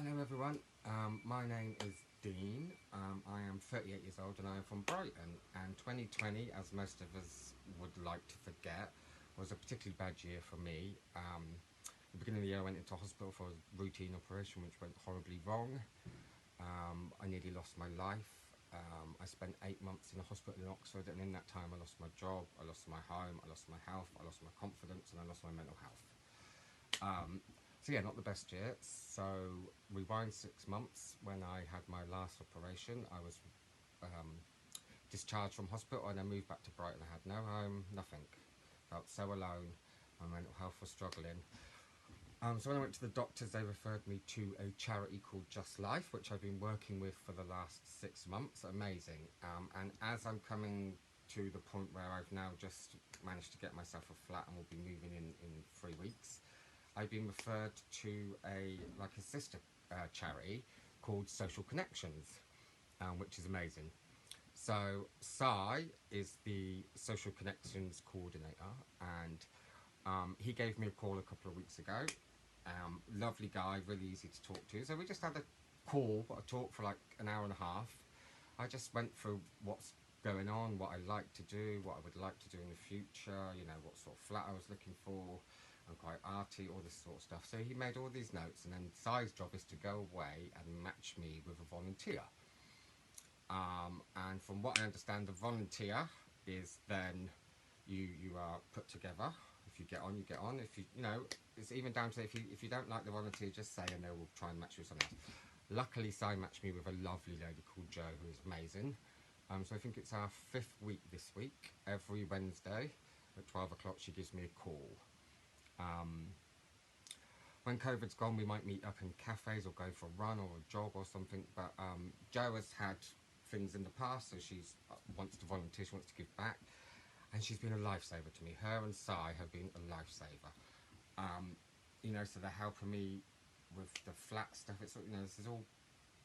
Hello everyone, my name is Dean. I am 38 years old and I am from Brighton, and 2020, as most of us would like to forget, was a particularly bad year for me. The beginning of the year I went into hospital for a routine operation which went horribly wrong. I nearly lost my life. I spent 8 months in a hospital in Oxford, and in that time I lost my job, I lost my home, I lost my health, I lost my confidence, and I lost my mental health. So yeah, not the best year. So rewind 6 months, when I had my last operation, I was discharged from hospital and I moved back to Brighton. I had no home, nothing. Felt so alone. My mental health was struggling. So when I went to the doctors, they referred me to a charity called Just Life, which I've been working with for the last 6 months. Amazing. And as I'm coming to the point where I've now just managed to get myself a flat and will be moving in 3 weeks, I've been referred to a sister charity called Social Connections, which is amazing. So Sai is the Social Connections coordinator, and he gave me a call a couple of weeks ago. Lovely guy, really easy to talk to. So we just had a call, a talk for like an hour and a half. I just went through what's going on, what I like to do, what I would like to do in the future, you know, what sort of flat I was looking for. I'm quite arty, all this sort of stuff. So he made all these notes, and then Sai's job is to go away and match me with a volunteer. And from what I understand, the volunteer is then you are put together. If you get on, you get on. If you it's even down to if you don't like the volunteer, just say and they will try and match you with something else. Luckily, Sai matched me with a lovely lady called Jo, who is amazing. So I think it's our 5th week this week. Every Wednesday at 12 o'clock, she gives me a call. When COVID's gone, we might meet up in cafes or go for a run or a jog or something, but Jo has had things in the past, so she wants to volunteer, she wants to give back, and she's been a lifesaver to me. Her and Sai have been a lifesaver. So they're helping me with the flat stuff. It's, this is all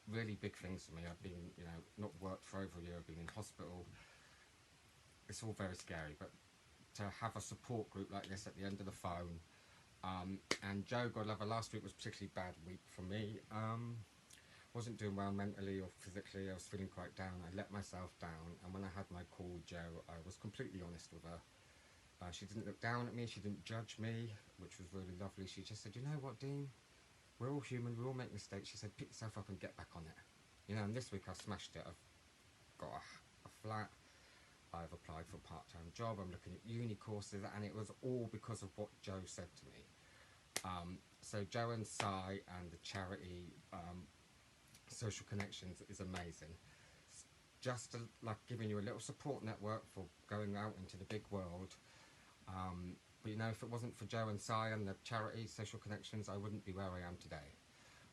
really big things for me. I've been, not worked for over a year, I've been in hospital. It's all very scary, but to have a support group like this at the end of the phone. And Jo, God love her, last week was a particularly bad week for me. Wasn't doing well mentally or physically. I was feeling quite down. I let myself down, and when I had my call with Jo, I was completely honest with her. She didn't look down at me, she didn't judge me, which was really lovely. She just said, you know what, Dean, we're all human, we all make mistakes. She said, pick yourself up and get back on it. And this week I've smashed it. I've got a flat, I've applied for a part-time job, I'm looking at uni courses, and it was all because of what Jo said to me. So Jo and Sai and the charity Social Connections is amazing. It's just like giving you a little support network for going out into the big world. But if it wasn't for Jo and Sai and the charity Social Connections, I wouldn't be where I am today.